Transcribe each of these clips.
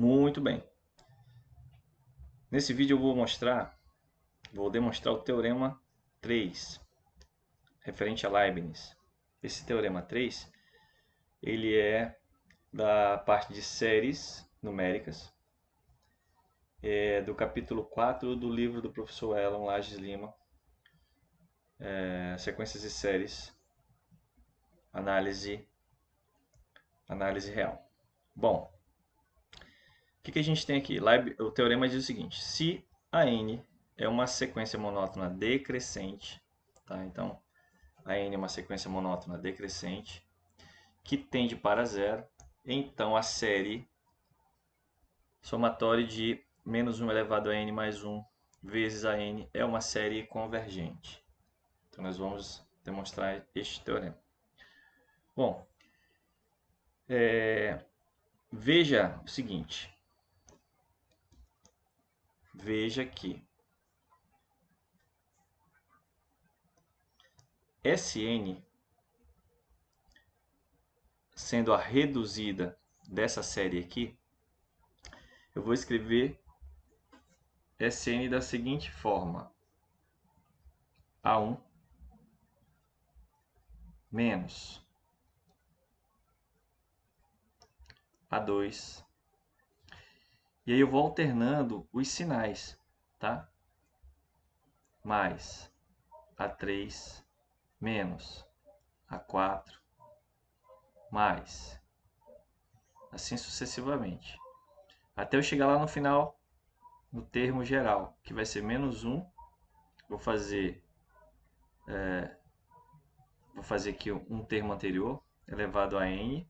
Muito bem. Nesse vídeo eu vou demonstrar o teorema 3, referente a Leibniz. Esse teorema 3, ele é da parte de séries numéricas, do capítulo 4 do livro do professor Elon Lages Lima, sequências de séries, análise real. Bom, o que a gente tem aqui? O teorema diz o seguinte: se a n é uma sequência monótona decrescente, tá? Então, a n é uma sequência monótona decrescente que tende para zero, então a série somatória de menos 1 elevado a n mais 1 vezes a n é uma série convergente. Então, nós vamos demonstrar este teorema. Bom, veja o seguinte. Veja que Sn, sendo a reduzida dessa série aqui, eu vou escrever Sn da seguinte forma: A1 menos A2. E aí eu vou alternando os sinais, tá? Mais A3 menos A4 mais, assim sucessivamente, até eu chegar lá no final, no termo geral, que vai ser menos 1. Vou fazer aqui um termo anterior, elevado a n,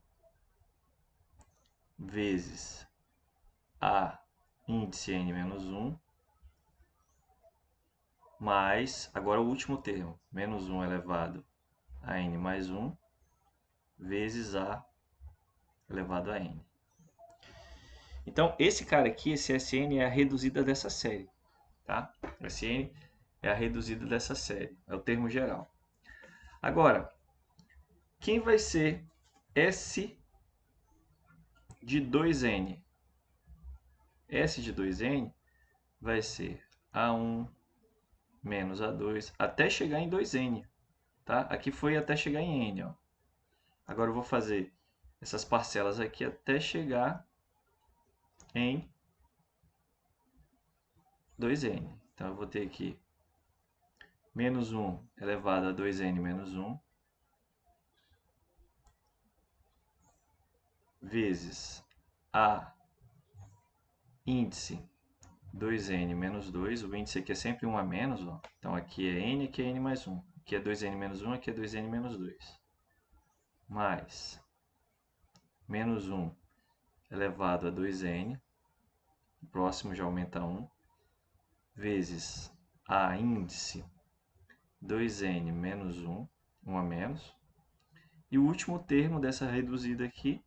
vezes a índice n menos 1, mais, agora o último termo, menos 1 elevado a n mais 1, vezes a elevado a n. Então, esse cara aqui, esse Sn, é a reduzida dessa série, tá? Sn é a reduzida dessa série, é o termo geral. Agora, quem vai ser S de 2n? S de 2n vai ser A1 menos A2, até chegar em 2n, tá? Aqui foi até chegar em n, ó. Agora eu vou fazer essas parcelas aqui até chegar em 2n. Então eu vou ter aqui menos 1 elevado a 2n menos 1 vezes a índice 2n menos 2. O índice aqui é sempre 1 a menos, ó. Então aqui é n, aqui é n mais 1. Aqui é 2n menos 1, aqui é 2n menos 2. Mais menos 1 elevado a 2n, o próximo já aumenta 1, vezes a índice 2n menos 1, 1 a menos. E o último termo dessa reduzida aqui,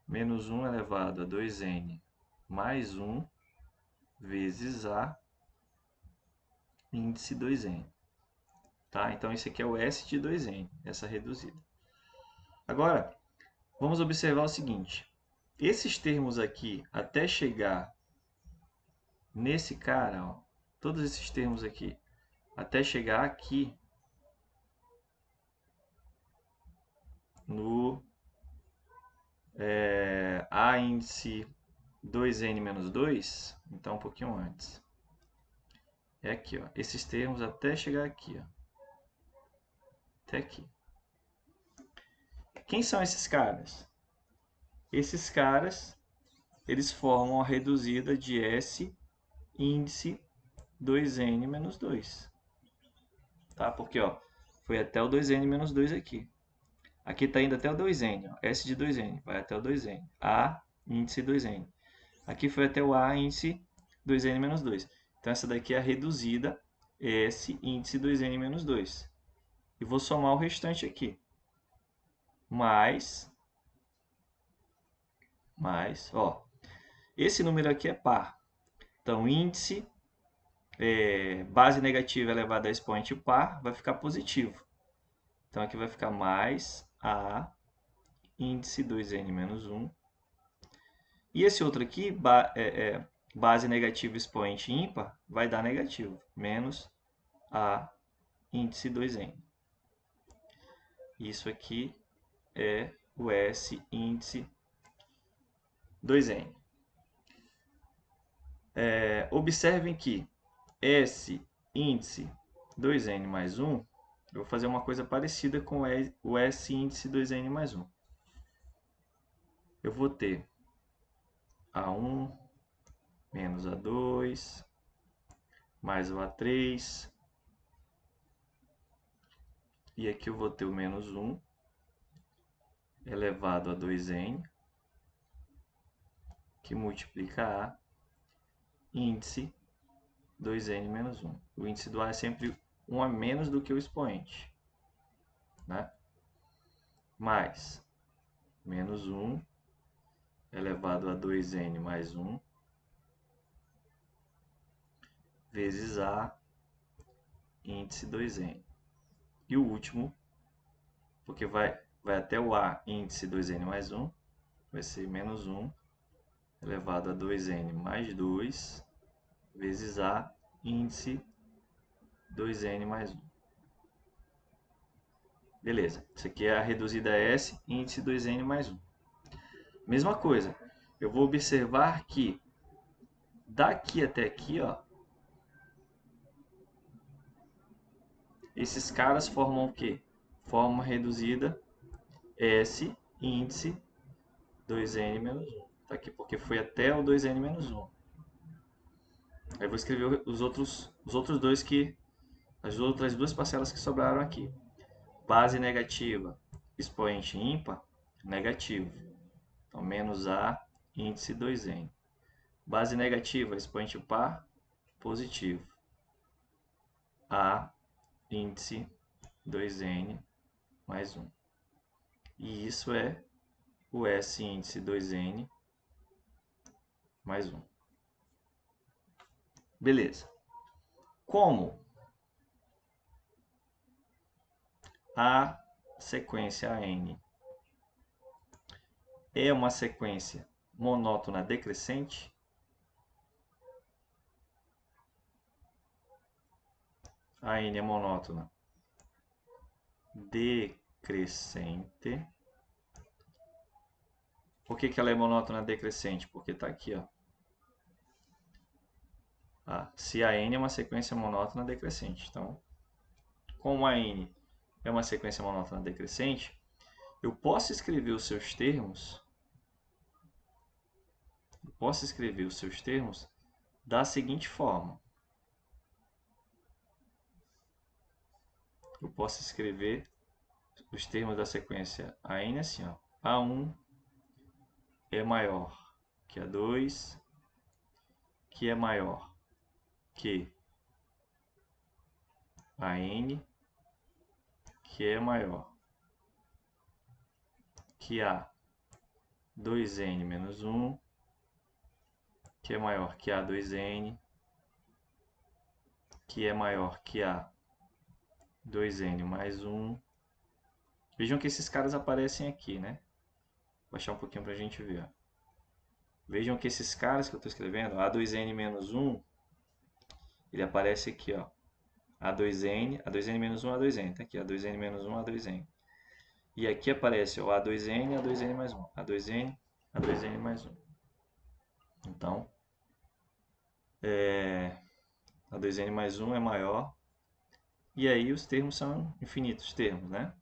menos 1 elevado a 2n mais 1, vezes a índice 2n. Tá? Então, esse aqui é o S de 2n, essa reduzida. Agora, vamos observar o seguinte. Esses termos aqui, até chegar nesse cara, ó, todos esses termos aqui, até chegar aqui no A índice 2n menos 2, então um pouquinho antes. É aqui, ó, esses termos até chegar aqui, ó, até aqui. Quem são esses caras? Esses caras, eles formam a reduzida de S índice 2n menos 2. Tá? Porque ó, foi até o 2n menos 2 aqui. Aqui está indo até o 2n, ó, S de 2n, vai até o 2n. A índice 2n. Aqui foi até o A índice 2n menos 2. Então essa daqui é a reduzida S índice 2n menos 2. E vou somar o restante aqui. Mais, ó, esse número aqui é par. Então, índice, base negativa elevada a expoente par, vai ficar positivo. Então, aqui vai ficar mais A índice 2n menos 1. E esse outro aqui, base negativa expoente ímpar, vai dar negativo, menos A índice 2n. Isso aqui é o S índice 2n. Observem que S índice 2n mais 1, eu vou fazer uma coisa parecida com o S índice 2n mais 1. Eu vou ter A1 menos A2 mais o A3. E aqui eu vou ter o menos 1 elevado a 2n, que multiplica A índice 2n menos 1. O índice do A é sempre 1 a menos do que o expoente, né? Mais menos 1 elevado a 2n mais 1 vezes A índice 2n. E o último, porque vai até o A índice 2n mais 1, vai ser menos 1 elevado a 2n mais 2 vezes A índice 2n mais 1. Beleza, isso aqui é a reduzida a S, índice 2n mais 1. Mesma coisa, eu vou observar que daqui até aqui, ó, esses caras formam o quê? Formam uma reduzida S, índice 2n menos 1. Tá aqui porque foi até o 2n menos 1. Aí eu vou escrever os outros dois as outras duas parcelas que sobraram aqui. Base negativa, expoente ímpar, negativo. Então, menos A, índice 2n. Base negativa, expoente par, positivo. A, índice 2n mais 1. E isso é o S índice 2n mais 1. Beleza. Como a sequência AN é uma sequência monótona decrescente, a N é monótona decrescente. Por que ela é monótona decrescente? Porque está aqui, ó. Se a N é uma sequência monótona decrescente. Então, como a N é uma sequência monótona decrescente, eu posso escrever os seus termos da seguinte forma. Eu posso escrever os termos da sequência AN assim, ó. A1 é maior que A2, que é maior que AN, que é maior que A2n menos 1, que é maior que A2n, que é maior que A2n mais 1. Vejam que esses caras aparecem aqui, né? Vou baixar um pouquinho para a gente ver. Vejam que esses caras que eu estou escrevendo, A2n menos 1, ele aparece aqui, ó. A2n menos 1, A2n. Tá aqui, A2n menos 1, A2n. E aqui aparece o A2n, A2n mais 1. A2n, A2n mais 1. Então, A2n mais 1 é maior. E aí os termos são infinitos termos, né?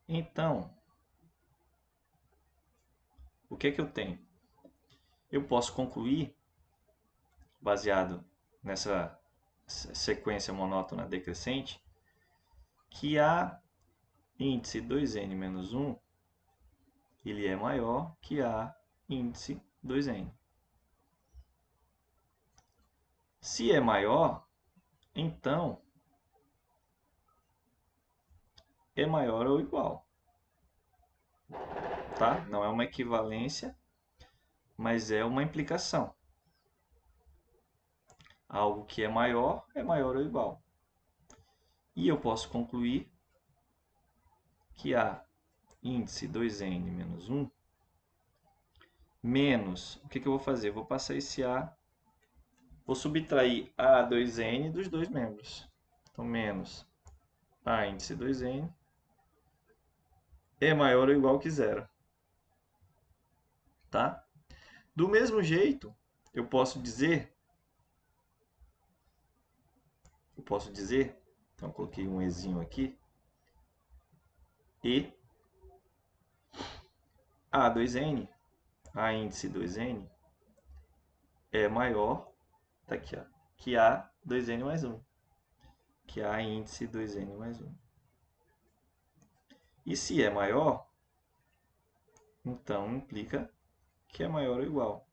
Então, o que é que eu tenho? Eu posso concluir, baseado nessa sequência monótona decrescente, que a índice 2n menos 1 ele é maior que a índice 2n. Se é maior, então é maior ou igual. Tá? Não é uma equivalência, mas é uma implicação. Algo que é maior ou igual. E eu posso concluir que a índice 2n menos 1 menos, o que eu vou fazer? Vou passar esse A, vou subtrair A2N dos dois membros. Então, menos A índice 2N é maior ou igual que zero. Tá? Do mesmo jeito, eu posso dizer, então coloquei um Ezinho aqui, e A2N, A índice 2N, é maior, tá aqui, ó, que A2N mais 1, que A índice 2N mais 1. E se é maior, então implica que é maior ou igual.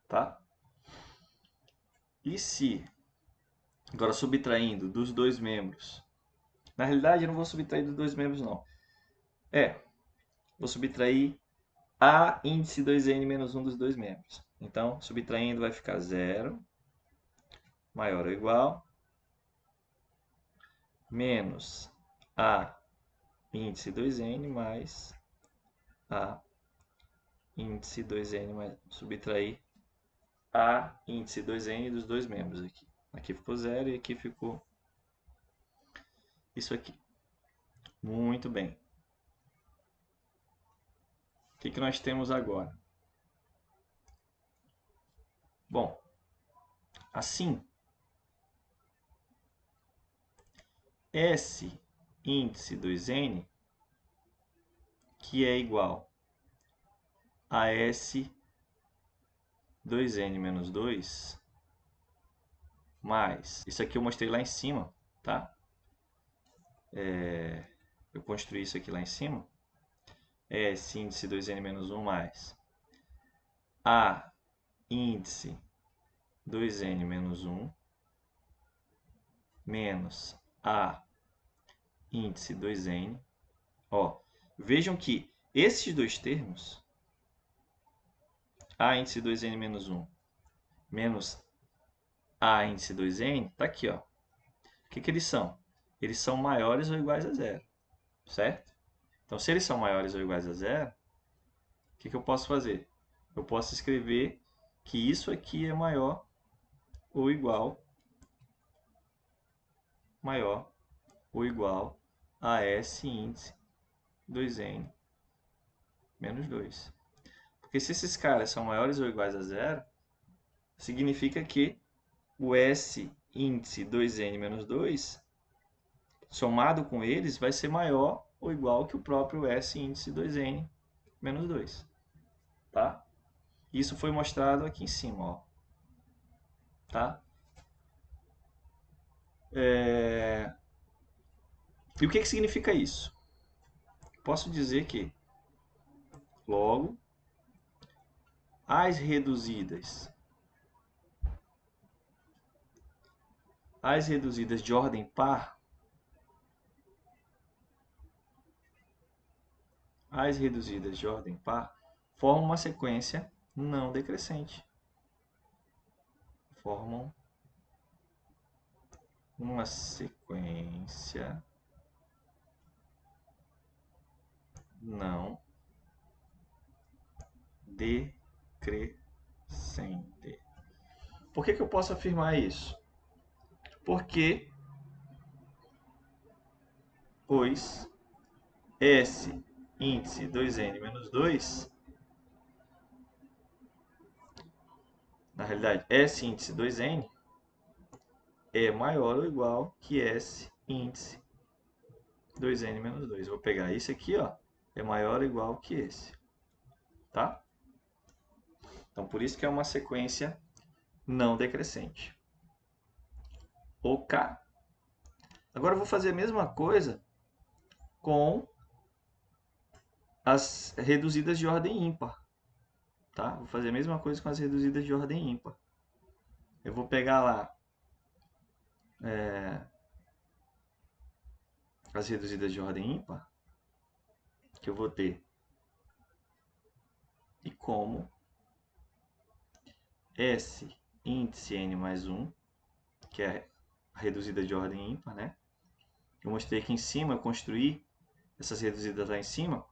Tá? E se, agora subtraindo dos dois membros, na realidade eu não vou subtrair dos dois membros não. Vou subtrair A índice 2N menos 1 dos dois membros. Então, subtraindo vai ficar 0, maior ou igual, menos A índice 2N mais A índice 2N mais subtrair A índice 2N dos dois membros aqui. Aqui ficou 0 e aqui ficou isso aqui. Muito bem. O que nós temos agora? Bom, assim, S índice 2N, que é igual a S 2N menos 2, mais, isso aqui eu mostrei lá em cima, tá? Eu construí isso aqui lá em cima. S índice 2N menos 1 mais A índice 2N menos 1 menos A índice 2N. Ó, vejam que esses dois termos, A índice 2N menos 1 menos A índice 2N, tá aqui, ó. O que eles são? Eles são maiores ou iguais a zero, certo? Então, se eles são maiores ou iguais a zero, o que eu posso fazer? Eu posso escrever que isso aqui é maior ou igual a S índice 2N menos 2. Porque se esses caras são maiores ou iguais a zero, significa que o S índice 2N menos 2, somado com eles, vai ser maior ou igual que o próprio S índice 2N menos 2. Tá? Isso foi mostrado aqui em cima, ó. Tá? E o que significa isso? Posso dizer que, logo, as reduzidas de ordem par, formam uma sequência não decrescente. Formam uma sequência não decrescente. Por que eu posso afirmar isso? Porque os S índice 2N menos 2, na realidade, S índice 2N é maior ou igual que S índice 2N menos 2. Eu vou pegar esse aqui, ó, é maior ou igual que esse. Tá? Então, por isso que é uma sequência não decrescente. Ok? Agora eu vou fazer a mesma coisa com as reduzidas de ordem ímpar. Tá? Vou fazer a mesma coisa com as reduzidas de ordem ímpar. Eu vou pegar lá as reduzidas de ordem ímpar, que eu vou ter e como S índice N mais 1, que é a reduzida de ordem ímpar, né? Eu mostrei aqui em cima, eu construí essas reduzidas lá em cima,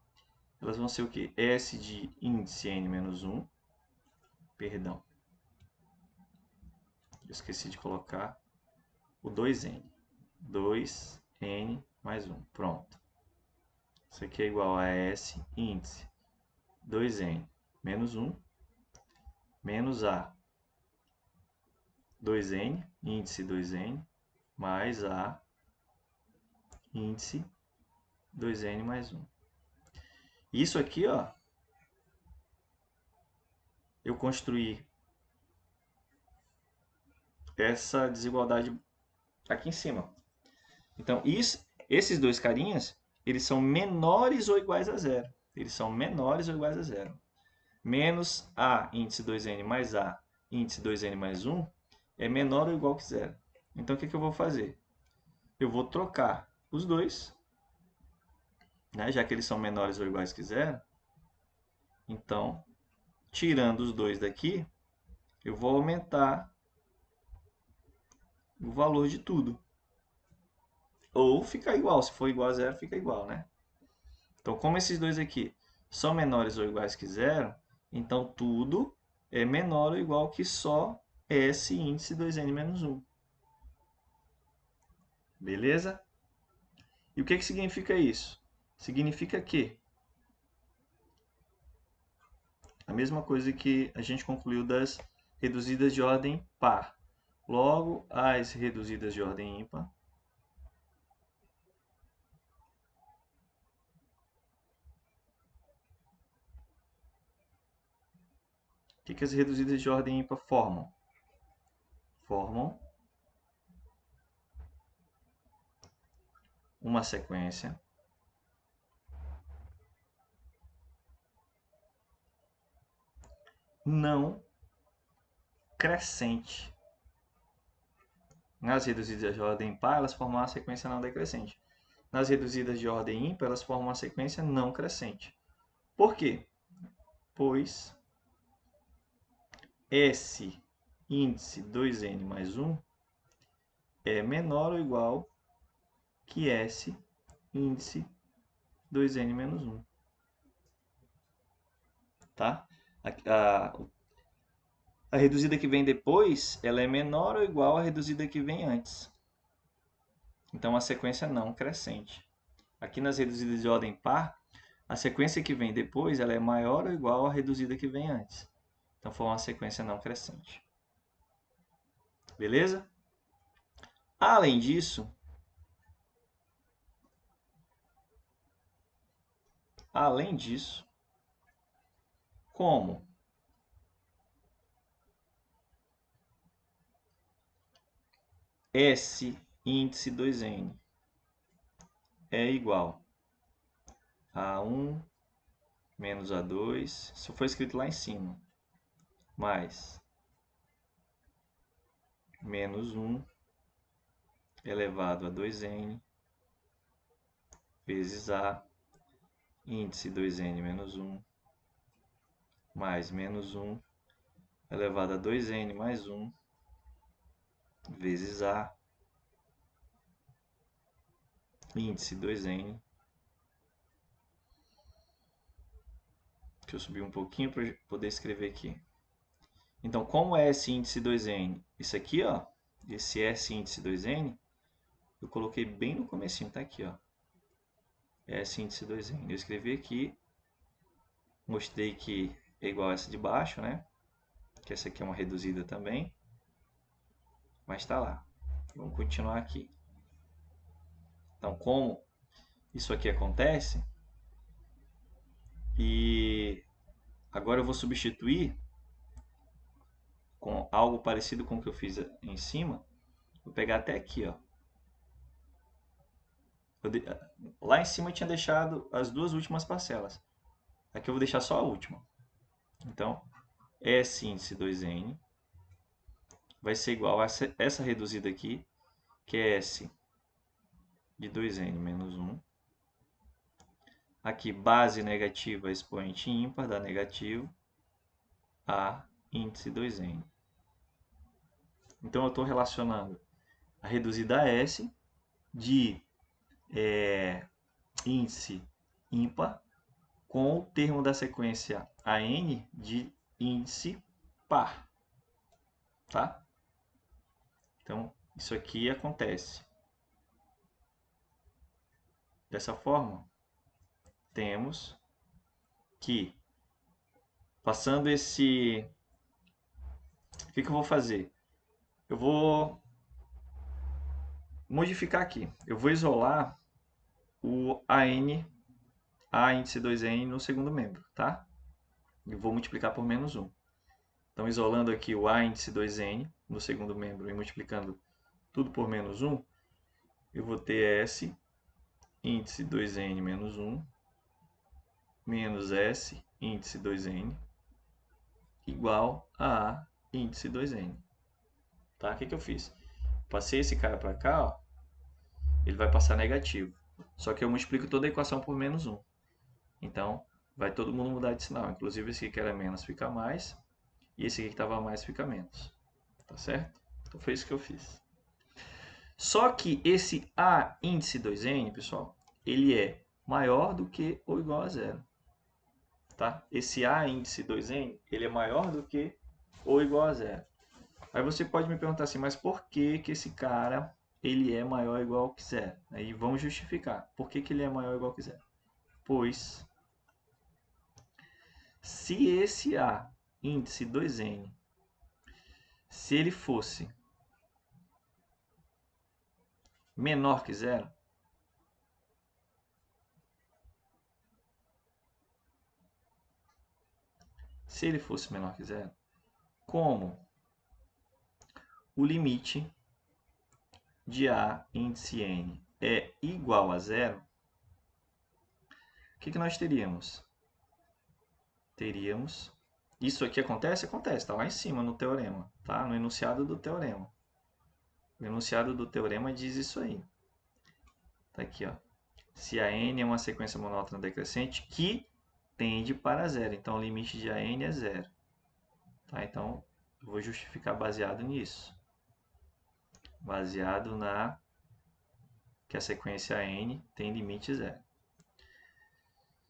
elas vão ser o quê? S de índice n menos 1, perdão, eu esqueci de colocar o 2n. 2n mais 1, pronto. Isso aqui é igual a S índice 2n menos 1, menos a 2n, índice 2n, mais a índice 2n mais 1. Isso aqui, ó, eu construí essa desigualdade aqui em cima. Então, esses dois carinhas, eles são menores ou iguais a zero. Eles são menores ou iguais a zero. Menos a índice 2n mais a índice 2n mais 1 é menor ou igual que zero. Então, o que eu vou fazer? Eu vou trocar os dois, né, já que eles são menores ou iguais que zero. Então, tirando os dois daqui, eu vou aumentar o valor de tudo. Ou ficar igual, se for igual a zero, fica igual, né? Então, como esses dois aqui são menores ou iguais que zero, então tudo é menor ou igual que só S índice 2n menos 1. Beleza? E o que significa isso? Significa que a mesma coisa que a gente concluiu das reduzidas de ordem par. Logo, as reduzidas de ordem ímpar o que as reduzidas de ordem ímpar formam? Formam uma sequência não crescente. Nas reduzidas de ordem par, elas formam uma sequência não decrescente. Nas reduzidas de ordem ímpar, elas formam uma sequência não crescente. Por quê? Pois S índice 2n mais 1 é menor ou igual que S índice 2n menos 1. Tá? A reduzida que vem depois, ela é menor ou igual à reduzida que vem antes. Então, a sequência não crescente. Aqui nas reduzidas de ordem par, a sequência que vem depois, ela é maior ou igual à reduzida que vem antes. Então, foi uma sequência não crescente. Beleza? Além disso, como S índice 2n é igual a 1 menos A2, isso foi escrito lá em cima, mais menos 1 elevado a 2n vezes A índice 2n menos 1 mais menos 1 elevado a 2n mais 1 vezes A índice 2n, que eu subi um pouquinho para poder escrever aqui. Então, como é S índice 2n? Isso aqui, ó, esse S índice 2n, eu coloquei bem no comecinho, tá aqui, ó. S índice 2n. Eu escrevi aqui, mostrei que é igual a essa de baixo, né? Que essa aqui é uma reduzida também. Mas tá lá. Vamos continuar aqui. Então, como isso aqui acontece, e agora eu vou substituir com algo parecido com o que eu fiz em cima. Vou pegar até aqui, ó. Lá em cima eu tinha deixado as duas últimas parcelas. Aqui eu vou deixar só a última. Então, S índice 2n vai ser igual a essa reduzida aqui, que é S de 2n menos 1. Aqui, base negativa, expoente ímpar, dá negativo, a índice 2n. Então, eu estou relacionando a reduzida a S de índice ímpar com o termo da sequência AN de índice par, tá? Então, isso aqui acontece. Dessa forma, temos que, passando esse... O que eu vou fazer? Eu vou modificar aqui. Eu vou isolar o AN, A índice 2N no segundo membro, tá? E vou multiplicar por menos 1. Então, isolando aqui o A índice 2N no segundo membro e multiplicando tudo por menos 1, eu vou ter S índice 2N menos 1 menos S índice 2N igual a A índice 2N. Tá? O que eu fiz? Passei esse cara para cá, ó, ele vai passar negativo. Só que eu multiplico toda a equação por menos 1. Então, vai todo mundo mudar de sinal. Inclusive, esse aqui que era menos fica mais. E esse aqui que estava mais fica menos. Tá certo? Então, foi isso que eu fiz. Só que esse A índice 2N, pessoal, ele é maior do que ou igual a zero. Tá? Esse A índice 2N, ele é maior do que ou igual a zero. Aí você pode me perguntar assim, mas por que que esse cara ele é maior ou igual que zero? Aí vamos justificar. Por que que ele é maior ou igual que zero? Pois, se esse A índice 2N, se ele fosse menor que zero, se ele fosse menor que zero, como o limite de A índice N é igual a zero, o que nós teríamos? Teríamos... Isso aqui acontece? Acontece, está lá em cima no teorema, tá? No enunciado do teorema. O enunciado do teorema diz isso aí. Tá aqui, ó. Se a n é uma sequência monótona decrescente que tende para zero. Então, o limite de AN é zero. Tá? Então, eu vou justificar baseado nisso. Baseado na que a sequência AN tem limite zero.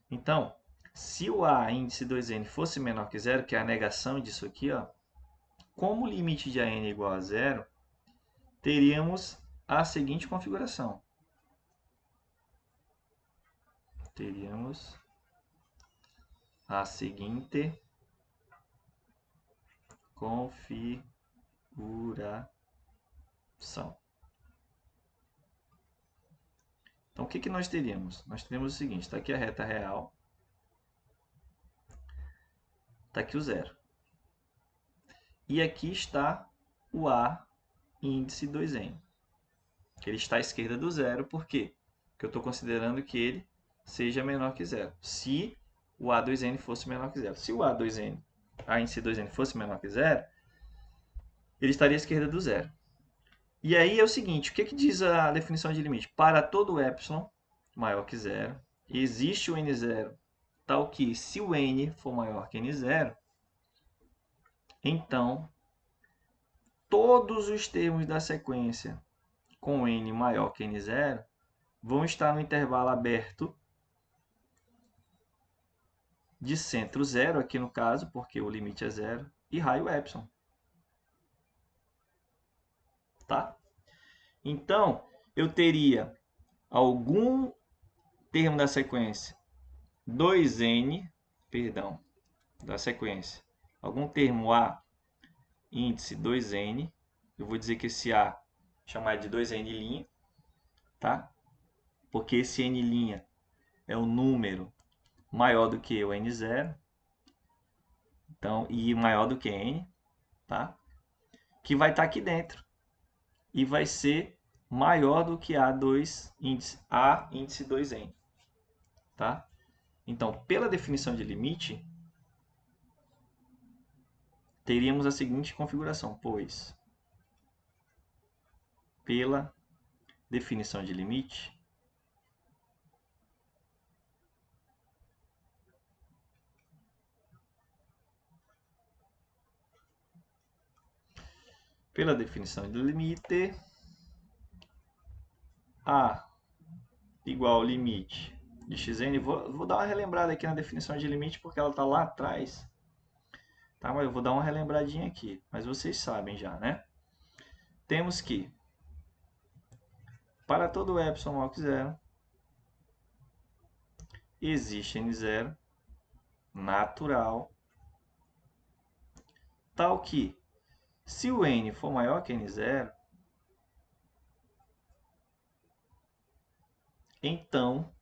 Então, se o A índice 2N fosse menor que zero, que é a negação disso aqui, ó, como o limite de AN é igual a zero, teríamos a seguinte configuração. Teríamos a seguinte configuração. Então, o que nós teríamos? Nós teríamos o seguinte, está aqui a reta real, está aqui o zero. E aqui está o A índice 2N, que ele está à esquerda do zero, por quê? Porque eu estou considerando que ele seja menor que zero. Se o A2N fosse menor que zero. Se o A2N, A índice 2N fosse menor que zero, ele estaria à esquerda do zero. E aí é o seguinte, o que diz a definição de limite? Para todo epsilon maior que zero, existe o n0 tal que se o n for maior que n0, então todos os termos da sequência com n maior que n0 vão estar no intervalo aberto de centro zero, aqui no caso, porque o limite é zero, e raio epsilon. Tá? Então, eu teria algum termo da sequência 2n, perdão, da sequência, algum termo A índice 2n, eu vou dizer que esse A chamar de 2n', tá? Porque esse n' é um número maior do que o n0, então, e maior do que n, tá? Que vai estar aqui dentro e vai ser maior do que A2 índice, A índice 2n, tá? Então, pela definição de limite, teríamos a seguinte configuração, pois pela definição de limite, A igual ao limite de xn. Vou dar uma relembrada aqui na definição de limite, porque ela está lá atrás. Tá? Mas eu vou dar uma relembradinha aqui. Mas vocês sabem já, né? Temos que, para todo epsilon maior que zero, existe n0 natural, tal que, se o n for maior que n0, então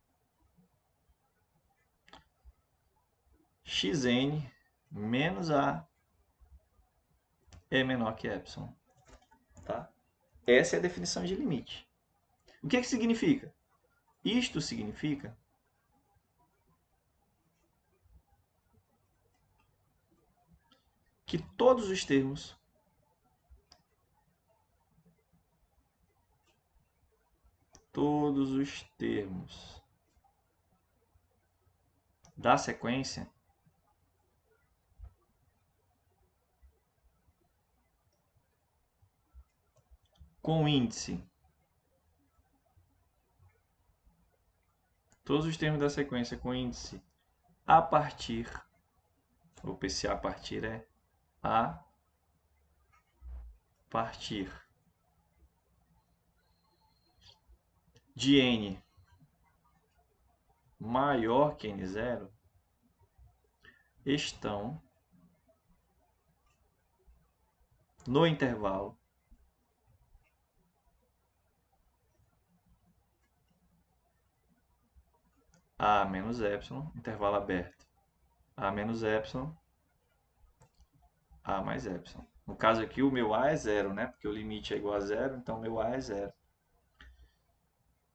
xn menos a é menor que epsilon. Tá? Essa é a definição de limite. O que significa? Isto significa que todos os termos da sequência com índice, todos os termos da sequência com índice a partir, ou esse a partir é a partir de n maior que n0 estão no intervalo a menos epsilon, intervalo aberto, a menos epsilon, a mais epsilon. No caso aqui, o meu a é zero, né? Porque o limite é igual a zero, então o meu a é zero.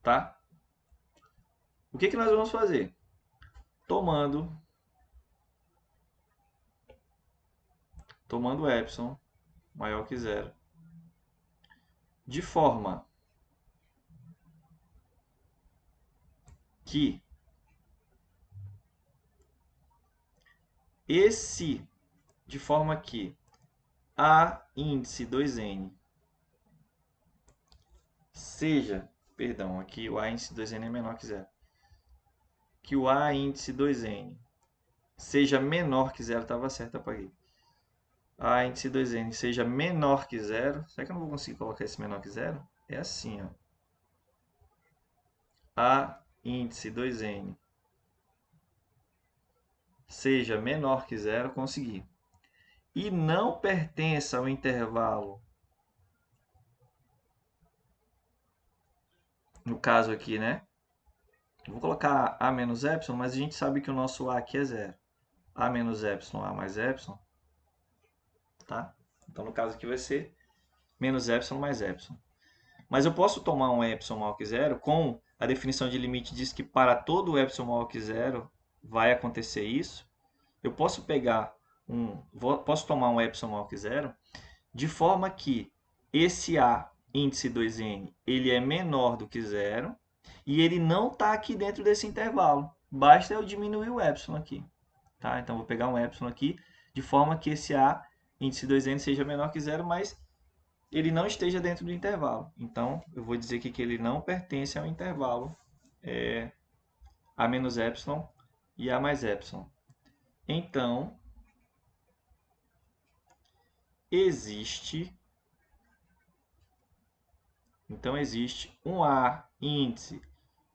Tá? O que nós vamos fazer? Tomando epsilon maior que zero, de forma que a índice 2n seja, perdão, aqui o a índice 2n é menor que zero, que o a índice 2n seja menor que zero, estava certo, apaguei. A índice 2n seja menor que zero, será que eu não vou conseguir colocar esse menor que zero? É assim, ó. A índice 2n seja menor que zero, consegui. E não pertença ao intervalo, no caso aqui, né? Eu vou colocar a menos epsilon, mas a gente sabe que o nosso a aqui é zero. A menos epsilon, a mais epsilon. Tá? Então, no caso aqui vai ser menos epsilon mais epsilon. Mas eu posso tomar um epsilon maior que zero, com a definição de limite diz que para todo epsilon maior que zero vai acontecer isso. Eu posso pegar posso tomar um epsilon maior que zero, de forma que esse a índice 2n ele é menor do que zero e ele não está aqui dentro desse intervalo. Basta eu diminuir o epsilon aqui. Tá? Então, vou pegar um epsilon aqui, de forma que esse a índice 2n seja menor que zero, mas ele não esteja dentro do intervalo. Então, eu vou dizer aqui que ele não pertence ao intervalo a menos epsilon e a mais epsilon. Então, existe um a índice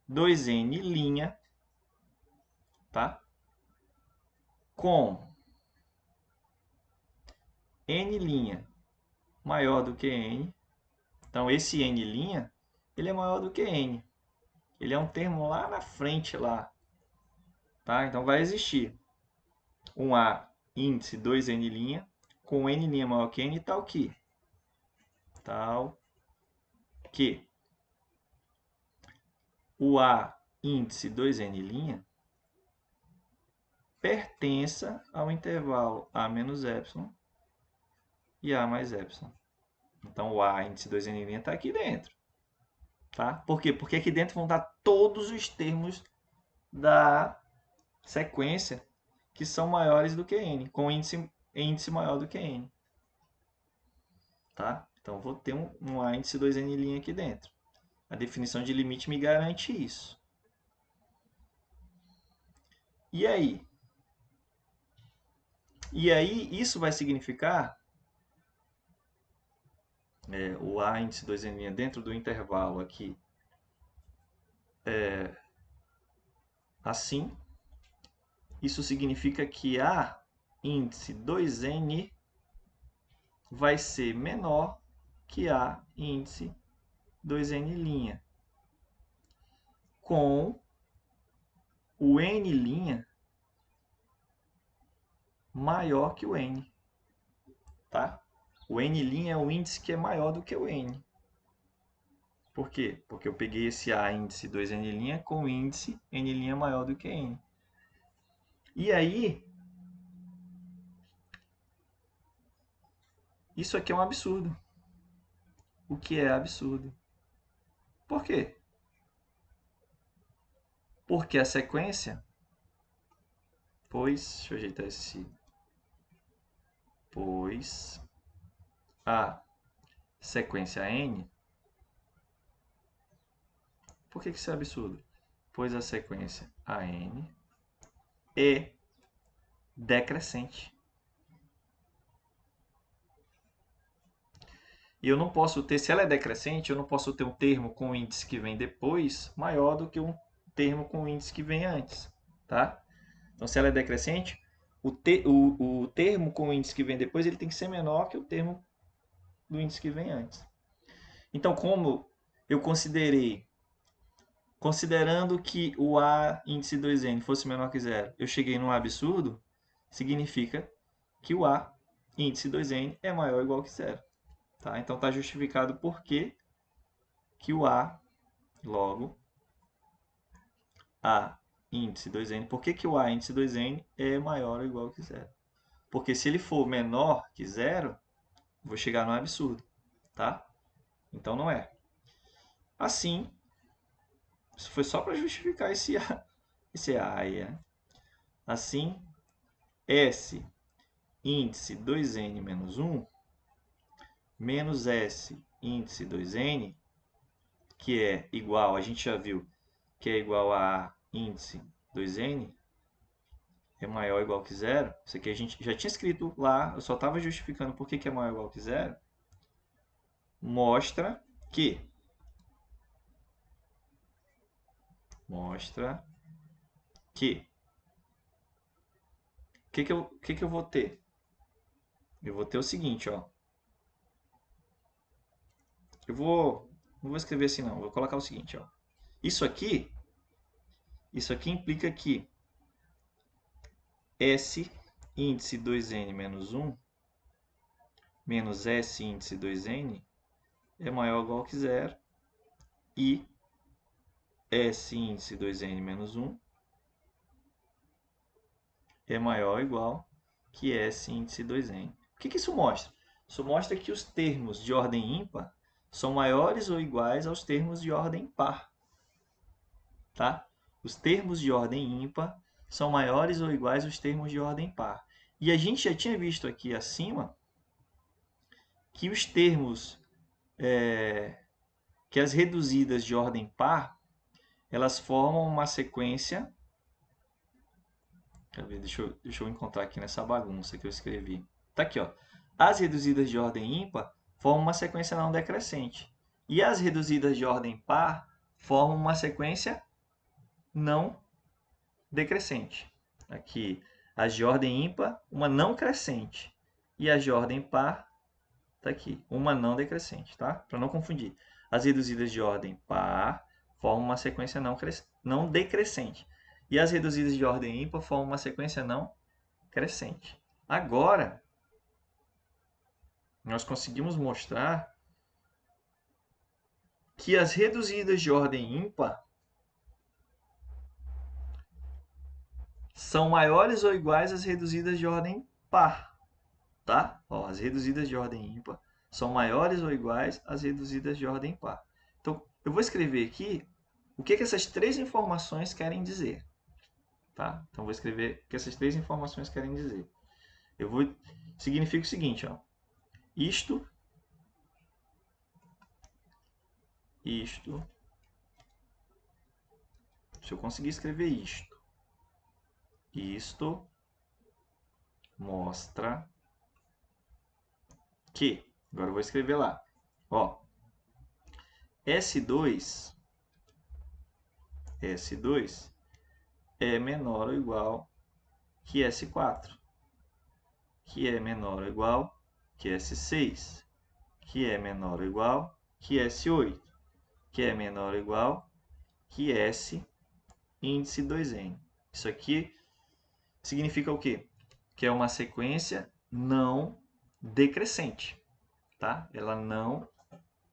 2n', tá? Com n' maior do que n. Então, esse n', ele é maior do que n. Ele é um termo lá na frente, lá. Tá? Então, vai existir um a índice 2n' com n' maior que n, tal que o a índice 2n' pertença ao intervalo a menos epsilon e a mais epsilon. Então, o a índice 2n' está aqui dentro. Tá? Por quê? Porque aqui dentro vão estar todos os termos da sequência que são maiores do que n, com índice maior do que n. Tá? Então, vou ter um a índice 2n' aqui dentro. A definição de limite me garante isso. E aí? E aí, isso vai significar o A índice 2N' dentro do intervalo aqui assim. Isso significa que A índice 2N vai ser menor que A índice 2N', com o N' maior que o N. Tá? O N' é o índice que é maior do que o N. Por quê? Porque eu peguei esse A índice 2N' com o índice N' maior do que N. E aí, isso aqui é um absurdo. O que é absurdo? Por quê? Porque a sequência, deixa eu ajeitar esse, pois a sequência N, por que isso é absurdo? Pois a sequência AN é decrescente. E eu não posso ter, se ela é decrescente, eu não posso ter um termo com o índice que vem depois maior do que um termo com o índice que vem antes, tá? Então, se ela é decrescente, o termo com o índice que vem depois ele tem que ser menor que o termo do índice que vem antes. Então, como eu considerando que o A índice 2N fosse menor que zero, eu cheguei num absurdo, significa que o A índice 2N é maior ou igual que zero. Tá? Então, está justificado por que o A, logo, A índice 2N, por que o A índice 2N é maior ou igual que zero? Porque se ele for menor que zero, vou chegar no absurdo, tá? Então não é. Assim, isso foi só para justificar esse A aí, né? Assim, S índice 2N menos 1 menos S índice 2N, que é igual, a gente já viu que é igual a índice 2N, é maior ou igual que zero. Isso aqui a gente já tinha escrito lá, eu só estava justificando por que é maior ou igual que zero. Mostra que o que eu vou ter? Eu vou ter o seguinte, ó. Não vou escrever assim não, vou colocar o seguinte, ó. Isso aqui implica que S índice 2N menos 1 menos S índice 2N é maior ou igual que zero e S índice 2N menos 1 é maior ou igual que S índice 2N. O que isso mostra? Isso mostra que os termos de ordem ímpar são maiores ou iguais aos termos de ordem par. Tá? Os termos de ordem ímpar são maiores ou iguais aos termos de ordem par. E a gente já tinha visto aqui acima que os termos, que as reduzidas de ordem par, elas formam uma sequência. Deixa eu encontrar aqui nessa bagunça que eu escrevi. Tá aqui, ó. As reduzidas de ordem ímpar formam uma sequência não decrescente. E as reduzidas de ordem par formam uma sequência não decrescente. Aqui, as de ordem ímpar, uma não crescente. E as de ordem par, tá aqui, uma não decrescente, tá? Para não confundir. As reduzidas de ordem par formam uma sequência não decrescente. E as reduzidas de ordem ímpar formam uma sequência não crescente. Agora, nós conseguimos mostrar que as reduzidas de ordem ímpar são maiores ou iguais às reduzidas de ordem par, tá? Ó, as reduzidas de ordem ímpar são maiores ou iguais às reduzidas de ordem par. Então, eu vou escrever aqui o que essas três informações querem dizer, tá? Então, vou escrever o que essas três informações querem dizer. Significa o seguinte, ó. Isto, se eu conseguir escrever isto Isto mostra que, agora eu vou escrever lá, ó, S2 é menor ou igual que S4, que é menor ou igual que S6, que é menor ou igual que S8, que é menor ou igual que S índice 2n. Isso aqui significa o quê? Que é uma sequência não decrescente, tá? Ela não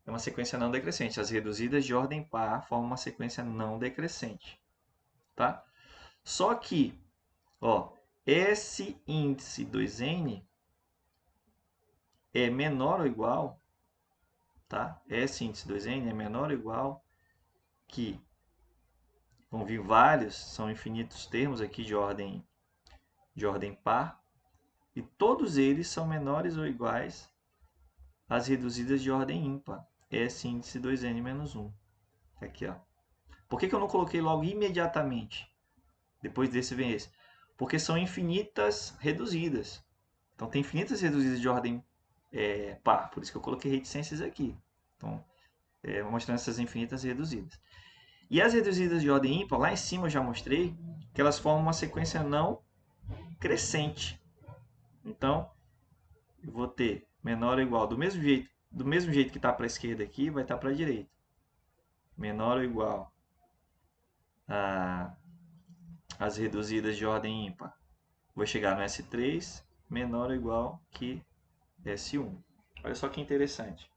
é uma sequência não decrescente. As reduzidas de ordem par formam uma sequência não decrescente, tá? Só que, ó, S índice 2n é menor ou igual, tá? S índice 2n é menor ou igual que, vão vir vários, são infinitos termos aqui de ordem par, e todos eles são menores ou iguais às reduzidas de ordem ímpar, S índice 2n menos 1. Aqui, ó. Por que eu não coloquei logo imediatamente? Depois desse vem esse. Porque são infinitas reduzidas. Então, tem infinitas reduzidas de ordem par. Por isso que eu coloquei reticências aqui. Então, mostrando essas infinitas reduzidas. E as reduzidas de ordem ímpar, lá em cima eu já mostrei que elas formam uma sequência não crescente. Então, eu vou ter menor ou igual, do mesmo jeito que está para a esquerda aqui, vai estar para a direita. Menor ou igual às reduzidas de ordem ímpar. Vou chegar no S3, menor ou igual que S1. Olha só que interessante.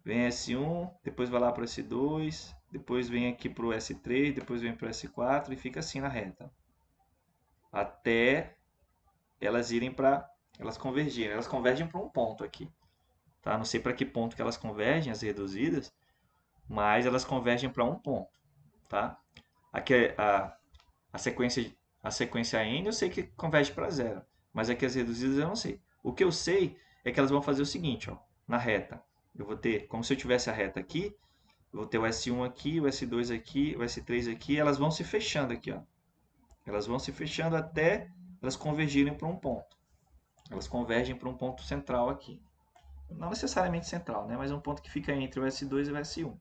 Vem S1, depois vai lá para o S2, depois vem aqui para o S3, depois vem para o S4 e fica assim na reta. Até elas irem para... elas convergirem. Elas convergem para um ponto aqui. Tá? Não sei para que ponto que elas convergem, as reduzidas, mas elas convergem para um ponto. Tá? Aqui a sequência N eu sei que converge para zero, mas aqui as reduzidas eu não sei. O que eu sei é que elas vão fazer o seguinte, ó, na reta. Eu vou ter, como se eu tivesse a reta aqui, eu vou ter o S1 aqui, o S2 aqui, o S3 aqui, elas vão se fechando aqui, ó. Elas vão se fechando até elas convergirem para um ponto. Elas convergem para um ponto central aqui. Não necessariamente central, né? Mas um ponto que fica entre o S2 e o S1.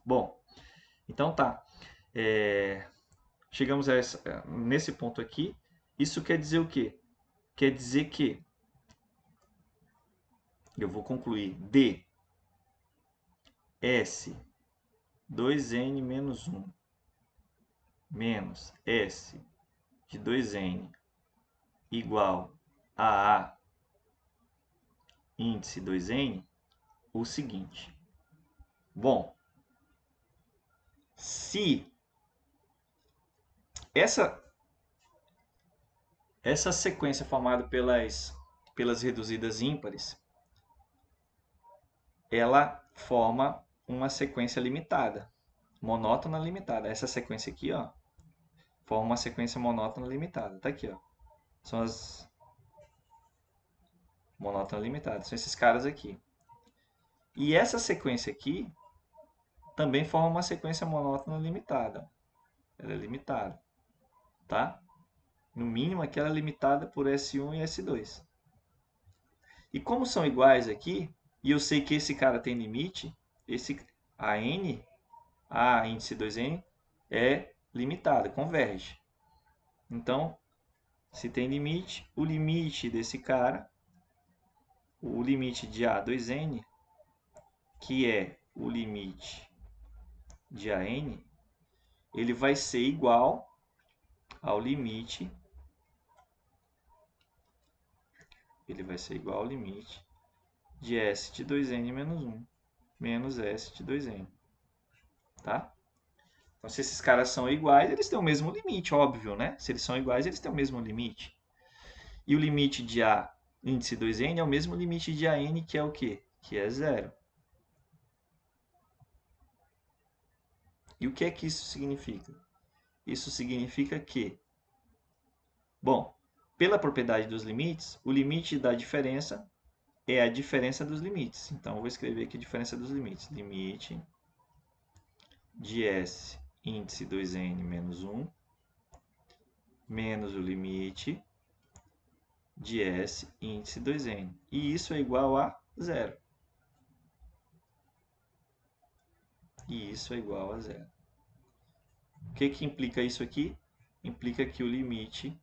Bom, então tá. Chegamos nesse ponto aqui. Isso quer dizer o quê? Quer dizer que eu vou concluir D S 2n menos 1 menos S de 2n igual a A índice 2n o seguinte. Bom, se essa sequência formada pelas reduzidas ímpares, ela forma uma sequência limitada, monótona limitada. Essa sequência aqui, ó, forma uma sequência monótona limitada. Tá aqui, ó. São as monótonas limitadas. São esses caras aqui. E essa sequência aqui também forma uma sequência monótona limitada. Ela é limitada. Tá? No mínimo aqui ela é limitada por S1 e S2. E como são iguais aqui, e eu sei que esse cara tem limite, a N, a índice 2n, é limitada, converge. Então, se tem limite, o limite desse cara, o limite de A2n, que é o limite de AN, ele vai ser igual ao limite, de S de 2n menos 1, menos S de 2n. Tá? Então, se esses caras são iguais, eles têm o mesmo limite, óbvio, né? Se eles são iguais, eles têm o mesmo limite. E o limite de A índice 2n é o mesmo limite de AN, que é o quê? Que é zero. E o que é que isso significa? Isso significa que, bom, pela propriedade dos limites, o limite da diferença é a diferença dos limites. Então, eu vou escrever aqui a diferença dos limites. Limite de S índice 2n menos 1 menos o limite de S índice 2N. E isso é igual a zero. E isso é igual a zero. O que implica isso aqui? Implica que o limite...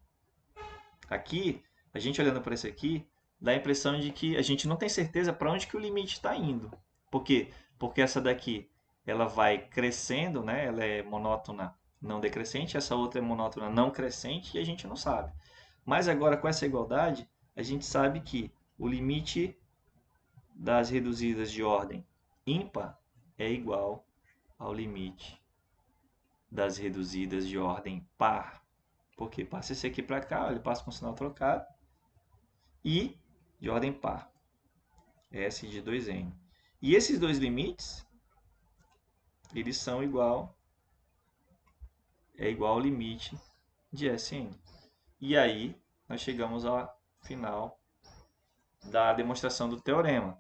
Aqui, a gente olhando para isso aqui, dá a impressão de que a gente não tem certeza para onde que o limite está indo. Por quê? Porque essa daqui ela vai crescendo, né? Ela é monótona não decrescente, essa outra é monótona não crescente e a gente não sabe. Mas agora com essa igualdade, a gente sabe que o limite das reduzidas de ordem ímpar é igual ao limite das reduzidas de ordem par. Porque passa esse aqui para cá, ele passa com o sinal trocado. E de ordem par, S de 2N. E esses dois limites, eles são igual ao limite de Sn. E aí, nós chegamos ao final da demonstração do teorema.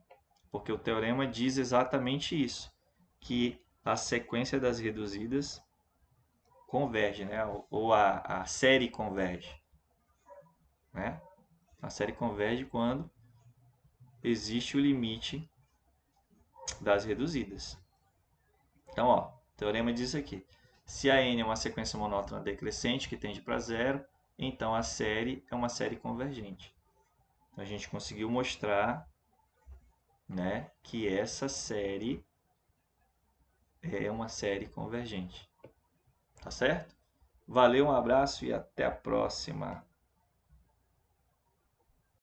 Porque o teorema diz exatamente isso, que a sequência das reduzidas converge, né? Ou a série converge. Né? A série converge quando existe o limite das reduzidas. Então, ó, o teorema diz isso aqui. Se a n é uma sequência monótona decrescente que tende para zero, então a série é uma série convergente. Então, a gente conseguiu mostrar, né, que essa série é uma série convergente. Tá certo? Valeu, um abraço e até a próxima.